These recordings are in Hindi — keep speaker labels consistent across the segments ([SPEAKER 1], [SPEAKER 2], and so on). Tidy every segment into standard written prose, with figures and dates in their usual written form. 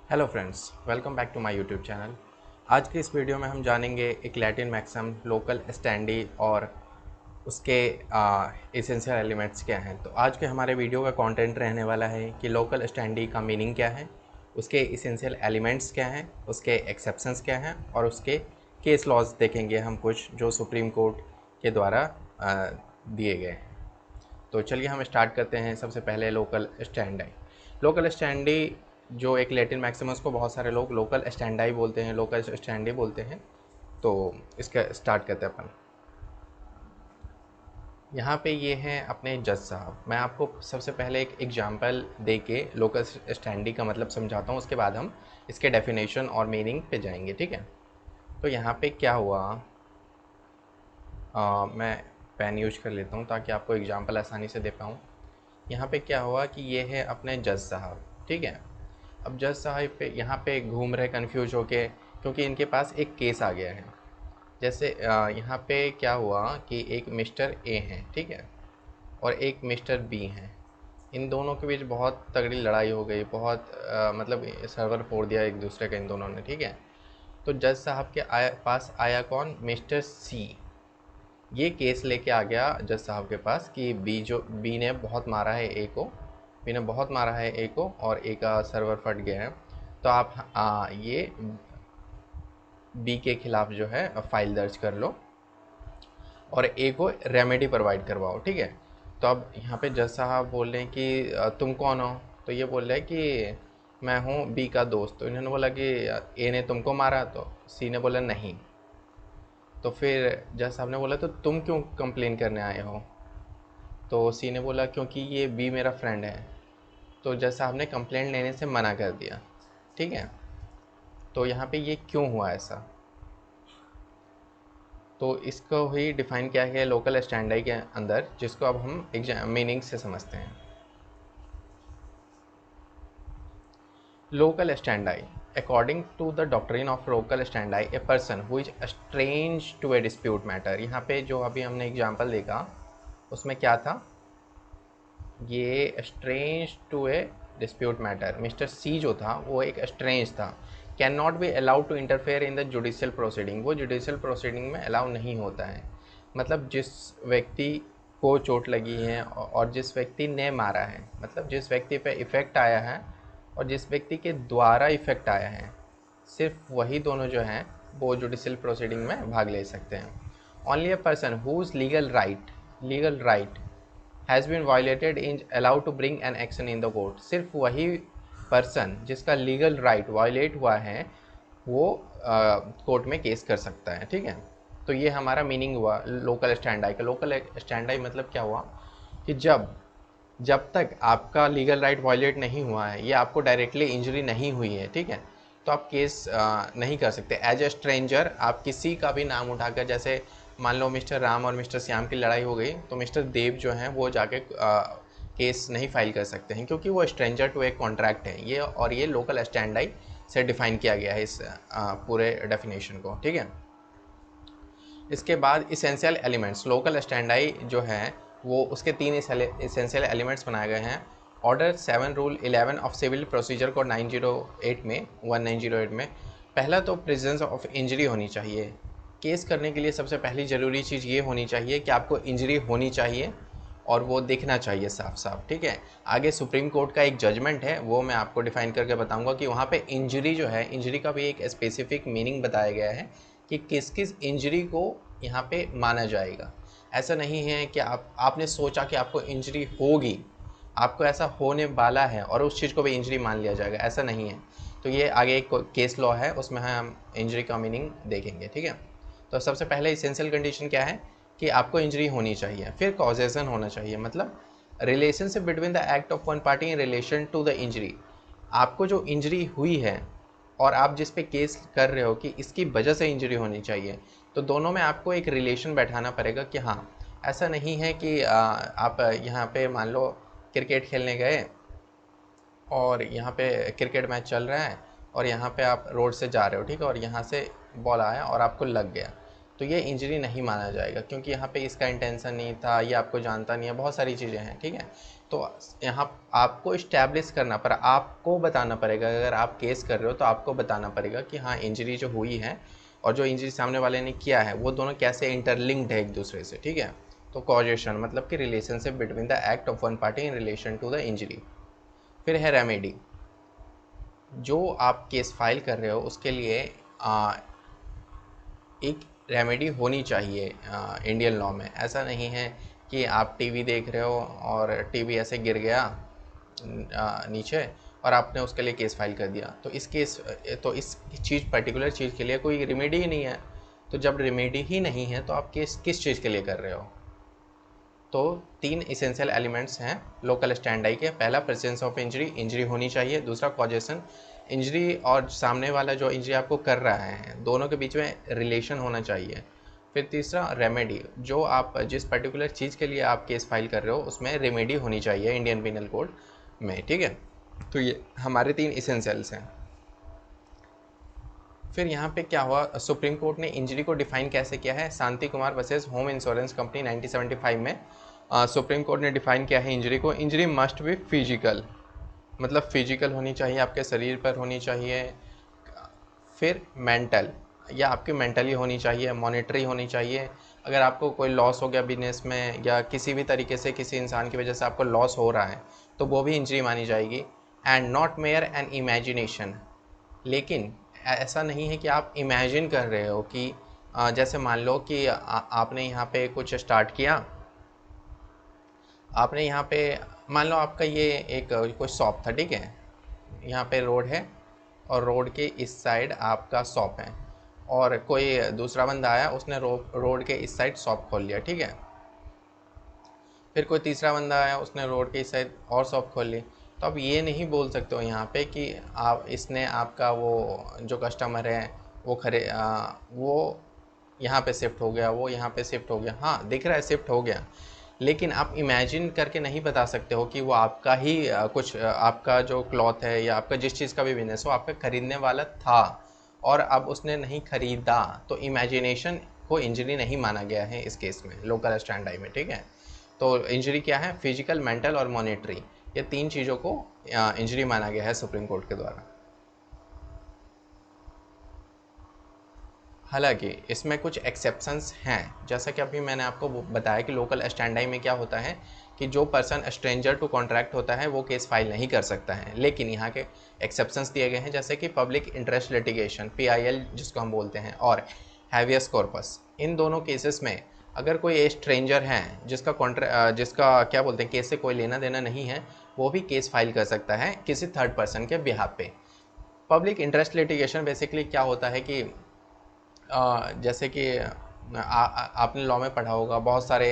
[SPEAKER 1] Hello friends, welcome back to my YouTube channel. आज के इस वीडियो में हम जानेंगे एक लैटिन मैक्सिम, लोकल स्टैंडी और उसके एसेंशियल एलिमेंट्स क्या हैं। तो आज के हमारे वीडियो का कंटेंट रहने वाला है कि लोकल स्टैंडी का मीनिंग क्या है, उसके एसेंशियल एलिमेंट्स क्या हैं, उसके एक्सेप्शंस क्या हैं और उसके केस लॉज देखेंगे हम कुछ जो सुप्रीम कोर्ट के द्वारा दिए गए हैं। तो चलिए हम स्टार्ट करते हैं। सबसे पहले लोकल स्टैंडाई। लोकल स्टैंडी जो एक लैटिन मैक्सिम, उसको बहुत सारे लोग लोकल स्टैंडाई बोलते हैं, लोकल स्टैंडी बोलते हैं। तो इसका स्टार्ट करते हैं अपन। यहाँ पे ये हैं अपने जज साहब। मैं आपको सबसे पहले एक एग्जांपल दे के लोकल स्टैंडी का मतलब समझाता हूँ, उसके बाद हम इसके डेफिनेशन और मीनिंग पे जाएंगे, ठीक है। तो यहाँ पे क्या हुआ, मैं पेन यूज कर लेता हूँ ताकि आपको एग्जांपल आसानी से दे पाऊँ। यहाँ पे क्या हुआ कि ये है अपने जज साहब, ठीक है। अब जज साहब पे यहाँ पे घूम रहे कंफ्यूज होके, क्योंकि इनके पास एक केस आ गया है। जैसे यहाँ पे क्या हुआ कि एक मिस्टर ए हैं, ठीक है, और एक मिस्टर बी हैं। इन दोनों के बीच बहुत तगड़ी लड़ाई हो गई, बहुत मतलब सर्वर फोड़ दिया एक दूसरे का इन दोनों ने, ठीक है। तो जज साहब के पास आया कौन, मिस्टर सी। ये केस लेके आ गया जज साहब के पास कि बी ने बहुत मारा है ए को, बी ने बहुत मारा है ए को और ए का सर्वर फट गया है। तो आप ये बी के खिलाफ जो है फाइल दर्ज कर लो और ए को रेमेडी प्रोवाइड करवाओ, ठीक है। तो अब यहाँ पे जज साहब बोल रहे हैं कि तुम कौन हो। तो ये बोल रहे हैं कि मैं हूँ बी का दोस्त। तो इन्होंने बोला कि ए ने तुमको मारा। तो सी ने बोला नहीं। तो फिर जज साहब ने बोला तो तुम क्यों कंप्लेन करने आए हो। तो सी ने बोला क्योंकि ये बी मेरा फ्रेंड है। तो जज साहब ने कंप्लेंट लेने से मना कर दिया, ठीक है। तो यहाँ पे ये क्यों हुआ ऐसा, तो इसको ही डिफाइन किया गया लोकल स्टैंडर्ड के अंदर, जिसको अब हम एग्जाम मीनिंग से समझते हैं। Local standard, according to the doctrine of local standard, a person who is strange to a dispute matter. यहाँ पे जो अभी हमने एग्जाम्पल देखा उसमें क्या था, ये strange to a dispute matter. Mister C जो था वो एक स्ट्रेंज था। Can not be allowed to interfere in the judicial proceeding, वो जुडिशियल प्रोसीडिंग में अलाउ नहीं होता है। मतलब जिस व्यक्ति को चोट लगी है और जिस व्यक्ति ने मारा है, मतलब जिस व्यक्ति पे इफ़ेक्ट आया है और जिस व्यक्ति के द्वारा इफ़ेक्ट आया है, सिर्फ वही दोनों जो हैं वो जुडिशियल प्रोसीडिंग में भाग ले सकते हैं। Only a person whose legal right has been violated is allowed to bring an action in the court. सिर्फ वही पर्सन जिसका लीगल राइट वायलेट हुआ है वो कोर्ट में केस कर सकता है, ठीक है। तो ये हमारा मीनिंग हुआ लोकल स्टैंड आई का। लोकल स्टैंड आई मतलब क्या हुआ कि जब जब तक आपका लीगल राइट वायलेट नहीं हुआ है, ये आपको डायरेक्टली इंजरी नहीं हुई है, ठीक है, तो आप केस नहीं कर सकते। एज ए स्ट्रेंजर आप किसी का भी नाम उठाकर, जैसे मान लो मिस्टर राम और मिस्टर श्याम की लड़ाई हो गई, तो मिस्टर देव जो हैं वो जाके केस नहीं फाइल कर सकते हैं, क्योंकि वो स्ट्रेंजर टू एक कॉन्ट्रैक्ट है ये, और ये लोकल स्टैंड आई से डिफाइन किया गया है इस पूरे डेफिनेशन को, ठीक है। इसके बाद इसेंशियल एलिमेंट्स, लोकल स्टैंडाई जो है वो उसके 3 इसेंशियल एलिमेंट्स बनाए गए हैं। Order 7 rule 11 of civil procedure code 1908 में पहला तो प्रेजेंस ऑफ इंजरी होनी चाहिए। केस करने के लिए सबसे पहली ज़रूरी चीज़ ये होनी चाहिए कि आपको इंजरी होनी चाहिए और वो दिखना चाहिए साफ साफ, ठीक है। आगे सुप्रीम कोर्ट का एक जजमेंट है, वो मैं आपको डिफाइन करके बताऊंगा कि वहाँ पे इंजरी जो है, इंजरी का भी एक स्पेसिफिक मीनिंग बताया गया है कि किस किस इंजरी को यहाँ पे माना जाएगा। ऐसा नहीं है कि आपने सोचा कि आपको इंजरी होगी, आपको ऐसा होने वाला है और उस चीज़ को भी इंजरी मान लिया जाएगा, ऐसा नहीं है। तो ये आगे एक केस लॉ है, उसमें हम इंजरी का मीनिंग देखेंगे, ठीक है। तो सबसे पहले इसेंशियल कंडीशन क्या है कि आपको इंजरी होनी चाहिए, फिर कॉजेशन होना चाहिए, मतलब relationship between the act of one party in relation to the injury. आपको जो इंजरी हुई है और आप जिस पे केस कर रहे हो कि इसकी वजह से इंजरी होनी चाहिए, तो दोनों में आपको एक रिलेशन बैठाना पड़ेगा कि हाँ, ऐसा नहीं है कि आप यहाँ पे मान लो क्रिकेट खेलने गए और यहाँ पे क्रिकेट मैच चल रहा है और यहाँ पे आप रोड से जा रहे हो, ठीक है, और यहाँ से बॉल आया और आपको लग गया। तो ये इंजरी नहीं माना जाएगा, क्योंकि यहाँ पे इसका इंटेंशन नहीं था, ये आपको जानता नहीं है, बहुत सारी चीज़ें हैं, ठीक है। तो यहाँ आपको इस्टेब्लिश करना पड़ा, आपको बताना पड़ेगा, अगर आप केस कर रहे हो तो आपको बताना पड़ेगा कि हाँ इंजरी जो हुई है और जो इंजरी सामने वाले ने किया है वो दोनों कैसे इंटरलिंक्ड है एक दूसरे से, ठीक है। तो कॉजेशन मतलब कि relationship between the act of one party in relation to the injury. फिर है रेमेडी। जो आप केस फाइल कर रहे हो उसके लिए एक रेमेडी होनी चाहिए इंडियन लॉ में। ऐसा नहीं है कि आप टीवी देख रहे हो और टीवी ऐसे गिर गया नीचे और आपने उसके लिए केस फाइल कर दिया, तो इस चीज़ पर्टिकुलर चीज़ के लिए कोई रेमेडी ही नहीं है। तो जब रेमेडी ही नहीं है तो आप केस किस चीज़ के लिए कर रहे हो। तो 3 इसेंशियल एलिमेंट्स हैं लोकल स्टैंडाई के। पहला प्रेजेंस ऑफ इंजरी, इंजरी होनी चाहिए। दूसरा कॉजेशन, इंजरी और सामने वाला जो इंजरी आपको कर रहा है दोनों के बीच में रिलेशन होना चाहिए। फिर तीसरा रेमेडी, जो आप जिस पर्टिकुलर चीज़ के लिए आप केस फाइल कर रहे हो उसमें रेमेडी होनी चाहिए इंडियन पिनल कोड में, ठीक है। तो ये हमारे 3 इसेंशियल्स हैं। फिर यहाँ पे क्या हुआ, सुप्रीम कोर्ट ने इंजरी को डिफाइन कैसे किया है। Shanti Kumar versus home insurance company 1975 में सुप्रीम कोर्ट ने डिफाइन किया है इंजरी को। इंजरी मस्ट बी फिजिकल, मतलब फिजिकल होनी चाहिए, आपके शरीर पर होनी चाहिए। फिर मेंटल, या आपकी मेंटली होनी चाहिए, मॉनिटरी होनी चाहिए। अगर आपको कोई लॉस हो गया बिजनेस में या किसी भी तरीके से किसी इंसान की वजह से आपको लॉस हो रहा है तो वो भी इंजरी मानी जाएगी। And not mayor N imagination, लेकिन ऐसा नहीं है कि आप इमेजिन कर रहे हो कि जैसे मान लो कि आपने यहाँ पे कुछ स्टार्ट किया, आपने यहाँ पे मान लो आपका ये एक कोई शॉप था, ठीक है। यहाँ पे रोड है और रोड के इस साइड आपका शॉप है, और कोई दूसरा बंदा आया उसने रोड के इस साइड शॉप खोल लिया, ठीक है। फिर कोई तीसरा बंदा आया उसने रोड के इस साइड और शॉप खोल ली। तो आप ये नहीं बोल सकते हो यहाँ पे कि आप इसने आपका वो जो कस्टमर है वो यहाँ पे शिफ्ट हो गया, वो यहाँ पे शिफ्ट हो गया। हाँ दिख रहा है शिफ्ट हो गया, लेकिन आप इमेजिन करके नहीं बता सकते हो कि वो आपका ही आपका जो क्लॉथ है या आपका जिस चीज़ का भी बिजनेस हो आपका खरीदने वाला था और अब उसने नहीं खरीदा। तो इमेजिनेशन को इंजरी नहीं माना गया है इस केस में लोकल स्टैंडाई में, ठीक है। तो इंजरी क्या है, फिजिकल, मेंटल और मॉनेटरी, ये 3 चीज़ों को इंजरी माना गया है सुप्रीम कोर्ट के द्वारा। हालांकि इसमें कुछ एक्सेप्शंस हैं, जैसा कि अभी मैंने आपको बताया कि लोकल स्टैंडाई में क्या होता है कि जो पर्सन स्ट्रेंजर टू कॉन्ट्रैक्ट होता है वो केस फाइल नहीं कर सकता है। लेकिन यहाँ के एक्सेप्शंस दिए गए हैं, जैसे कि पब्लिक इंटरेस्ट लिटिगेशन PIL जिसको हम बोलते हैं, और हैवियस कॉर्पस। इन दोनों केसेस में अगर कोई स्ट्रेंजर है जिसका क्या बोलते हैं केस से कोई लेना देना नहीं है, वो भी केस फाइल कर सकता है किसी थर्ड पर्सन के बिहाफ पे। पब्लिक इंटरेस्ट लिटिगेशन बेसिकली क्या होता है कि जैसे कि आपने लॉ में पढ़ा होगा बहुत सारे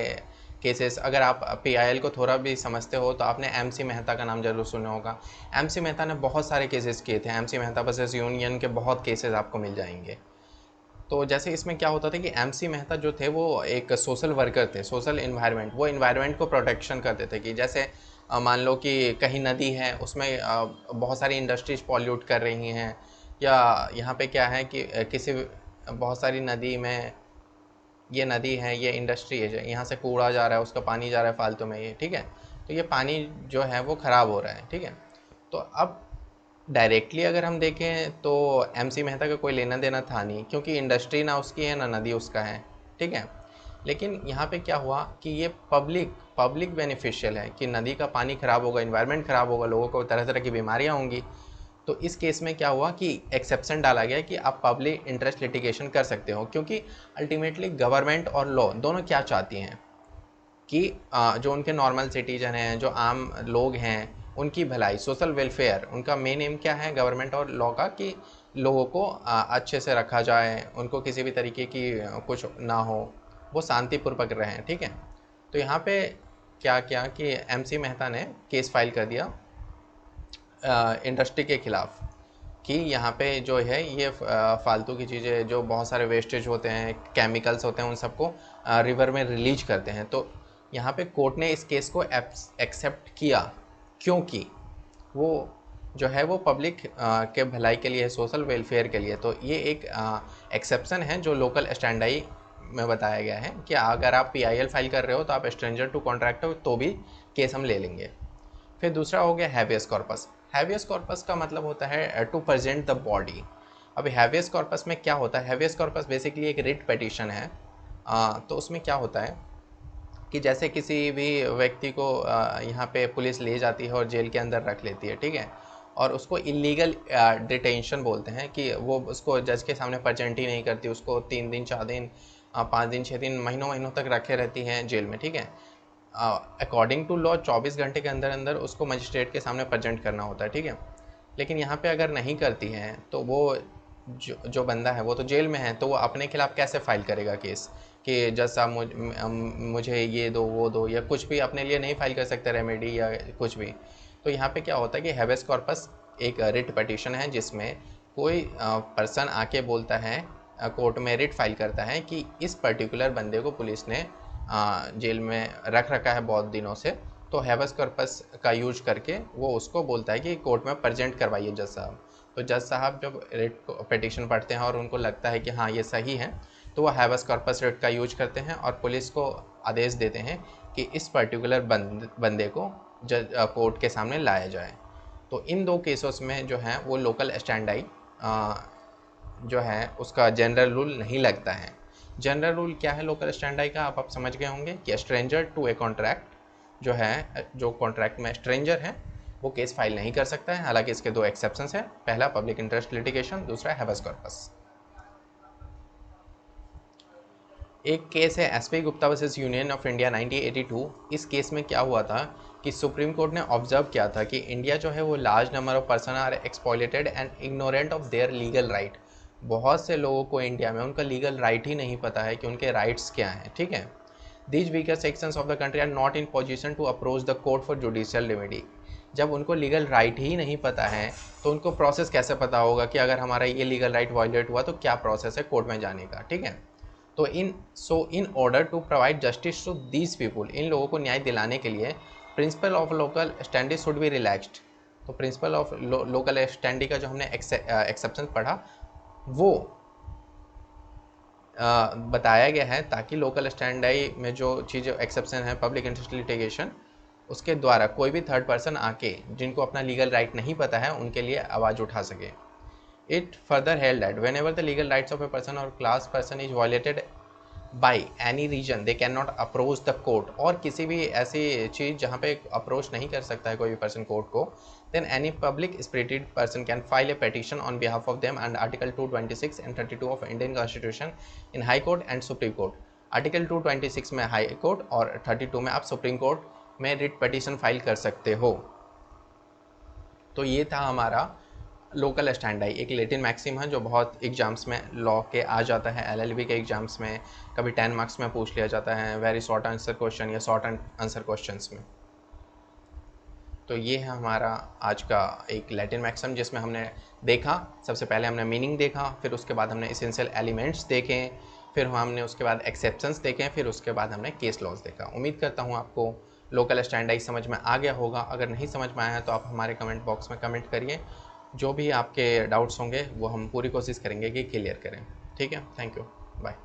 [SPEAKER 1] केसेस। अगर आप PIL को थोड़ा भी समझते हो तो आपने MC मेहता का नाम जरूर सुना होगा। MC मेहता ने बहुत सारे केसेस किए थे। MC मेहता वर्सेस यूनियन के बहुत केसेस आपको मिल जाएंगे। तो जैसे इसमें क्या होता था कि MC मेहता जो थे वो एक सोशल वर्कर थे, सोशल इन्वायरमेंट, वो इन्वायरमेंट को प्रोटेक्शन करते थे। कि जैसे मान लो कि कहीं नदी है उसमें बहुत सारी इंडस्ट्रीज पॉल्यूट कर रही हैं, या यहाँ पे क्या है कि किसी बहुत सारी नदी में, ये नदी है ये इंडस्ट्री है, यहाँ से कूड़ा जा रहा है उसका पानी जा रहा है फालतू में ये, ठीक है। तो ये पानी जो है वो ख़राब हो रहा है, ठीक है। तो अब डायरेक्टली अगर हम देखें तो MC मेहता का कोई लेना देना था नहीं, क्योंकि इंडस्ट्री ना उसकी है ना नदी उसका है, ठीक है। लेकिन यहाँ पे क्या हुआ कि ये पब्लिक बेनिफिशियल है कि नदी का पानी ख़राब होगा, इन्वायरमेंट ख़राब होगा, लोगों को तरह तरह की बीमारियाँ होंगी। तो इस केस में क्या हुआ कि एक्सेप्शन डाला गया कि आप पब्लिक इंटरेस्ट लिटिगेशन कर सकते हो, क्योंकि अल्टीमेटली गवर्नमेंट और लॉ दोनों क्या चाहती हैं कि जो उनके नॉर्मल सिटीजन हैं, जो आम लोग हैं, उनकी भलाई, सोशल वेलफेयर, उनका मेन एम क्या है गवर्नमेंट और लॉ का, कि लोगों को अच्छे से रखा जाए, उनको किसी भी तरीके की कुछ ना हो, वो शांतिपूर्वक रहें, ठीक है। तो यहाँ पे क्या किया कि MC मेहता ने केस फाइल कर दिया इंडस्ट्री के ख़िलाफ़ कि यहाँ पे जो है ये फालतू की चीज़ें, जो बहुत सारे वेस्टेज होते हैं, केमिकल्स होते हैं, उन सबको रिवर में रिलीज करते हैं। तो यहाँ पे कोर्ट ने इस केस को एक्सेप्ट किया, क्योंकि वो जो है वो पब्लिक के भलाई के लिए, सोशल वेलफेयर के लिए। तो ये एक एक्सेप्शन है जो लोकल स्टैंडाई में बताया गया है कि अगर आप PIL फाइल कर रहे हो तो आप स्ट्रेंजर टू कॉन्ट्रैक्ट हो तो भी केस हम ले लेंगे। फिर दूसरा हो गया हैबियस कॉर्पस। हैबियस कॉर्पस का मतलब होता है टू प्रेजेंट द बॉडी। अभी हैबियस कॉर्पस में क्या होता है, हैबियस कॉर्पस बेसिकली एक रिट पिटीशन है। तो उसमें क्या होता है कि जैसे किसी भी व्यक्ति को यहाँ पे पुलिस ले जाती है और जेल के अंदर रख लेती है, ठीक है, और उसको इलीगल डिटेंशन बोलते हैं कि वो उसको जज के सामने प्रेजेंट ही नहीं करती, उसको 3 दिन 4 दिन 5 दिन 6 दिन महीनों महीनों तक रखे रहती हैं जेल में, ठीक है। अकॉर्डिंग टू लॉ 24 घंटे के अंदर अंदर उसको मजिस्ट्रेट के सामने प्रेजेंट करना होता है, ठीक है। लेकिन यहाँ पे अगर नहीं करती हैं तो वो जो बंदा है वो तो जेल में है, तो वो अपने खिलाफ कैसे फाइल करेगा केस कि जज साहब मुझे ये दो वो दो, या कुछ भी अपने लिए नहीं फाइल कर सकते रेमेडी या कुछ भी। तो यहाँ पे क्या होता है कि हैबेस कॉर्पस एक रिट पिटीशन है जिसमें कोई पर्सन आके बोलता है कोर्ट में रिट फाइल करता है कि इस पर्टिकुलर बंदे को पुलिस ने जेल में रख रखा है बहुत दिनों से, तो हैबेस कॉर्पस का यूज करके वो उसको बोलता है कि कोर्ट में प्रेजेंट करवाइए जज साहब। तो जज साहब जब रिट पिटीशन पढ़ते हैं और उनको लगता है कि हाँ ये सही है, तो वो हैबेस कॉर्पस रिट का यूज करते हैं और पुलिस को आदेश देते हैं कि इस पर्टिकुलर बंदे को जज कोर्ट के सामने लाया जाए। तो इन दो केसेस में जो है वो लोकल स्टैंडाई जो है उसका जनरल रूल नहीं लगता है। जनरल रूल क्या है लोकल स्टैंडाई का, आप समझ गए होंगे कि स्ट्रेंजर टू ए कॉन्ट्रैक्ट जो है, जो कॉन्ट्रैक्ट में स्ट्रेंजर है वो केस फाइल नहीं कर सकता है। हालांकि इसके 2 एक्सेप्शंस हैं, पहला पब्लिक इंटरेस्ट लिटिगेशन, दूसरा हैबेस कॉर्पस। एक केस है SP Gupta versus union of India 1982। इस केस में क्या हुआ था कि सुप्रीम कोर्ट ने ऑब्जर्व किया था कि इंडिया जो है वो large number of person are exploited and ignorant of their legal right. बहुत से लोगों को इंडिया में उनका लीगल राइट ही नहीं पता है कि उनके राइट्स क्या हैं, ठीक है। These weaker sections of the country are not in position to approach the court for judicial remedy. जब उनको लीगल राइट ही नहीं पता है तो उनको प्रोसेस कैसे पता होगा कि अगर हमारा ये लीगल राइट वायलेट हुआ तो क्या प्रोसेस है कोर्ट में जाने का, ठीक है। तो in order to provide justice to these people, इन लोगों को न्याय दिलाने के लिए principle of local standi should be relaxed. तो प्रिंसिपल ऑफ लोकल स्टैंडी का जो हमने एक्सेप्शन पढ़ा वो बताया गया है ताकि लोकल स्टैंडाई में जो चीज़ एक्सेप्शन है पब्लिक इंटरेस्ट लिटिगेशन, उसके द्वारा कोई भी थर्ड पर्सन आके जिनको अपना लीगल राइट नहीं पता है उनके लिए आवाज़ उठा सके। It further held that whenever the legal rights of a person or class person is violated by any region, they cannot approach the court। और किसी भी ऐसी चीज़ जहाँ पे अप्रोच नहीं कर सकता है कोई भी पर्सन कोर्ट को, then any public spirited person can file a petition on behalf of them and Article 226 and 32 of Indian Constitution in High Court and Supreme Court। Article 226 में हाई कोर्ट और 32 में आप सुप्रीम कोर्ट में रिट पिटीशन फाइल कर सकते हो। तो ये था हमारा लोकल स्टैंडाई, एक लैटिन मैक्सिम है जो बहुत एग्जाम्स में लॉ के आ जाता है, LLB के एग्जाम्स में कभी 10 मार्क्स में पूछ लिया जाता है, वेरी शॉर्ट आंसर क्वेश्चन या शॉर्ट आंसर क्वेश्चंस में। तो ये है हमारा आज का एक लैटिन मैक्सिम जिसमें हमने देखा, सबसे पहले हमने मीनिंग देखा, फिर उसके बाद हमने एसेंशियल एलिमेंट्स देखे, फिर हमने उसके बाद एक्सेप्शंस देखे, फिर उसके बाद हमने केस लॉज देखा। उम्मीद करता हूँ आपको लोकल स्टैंडाई समझ में आ गया होगा। अगर नहीं समझ में आया है तो आप हमारे कमेंट बॉक्स में कमेंट करिए, जो भी आपके डाउट्स होंगे वो हम पूरी कोशिश करेंगे कि क्लियर करें, ठीक है। Thank you, bye.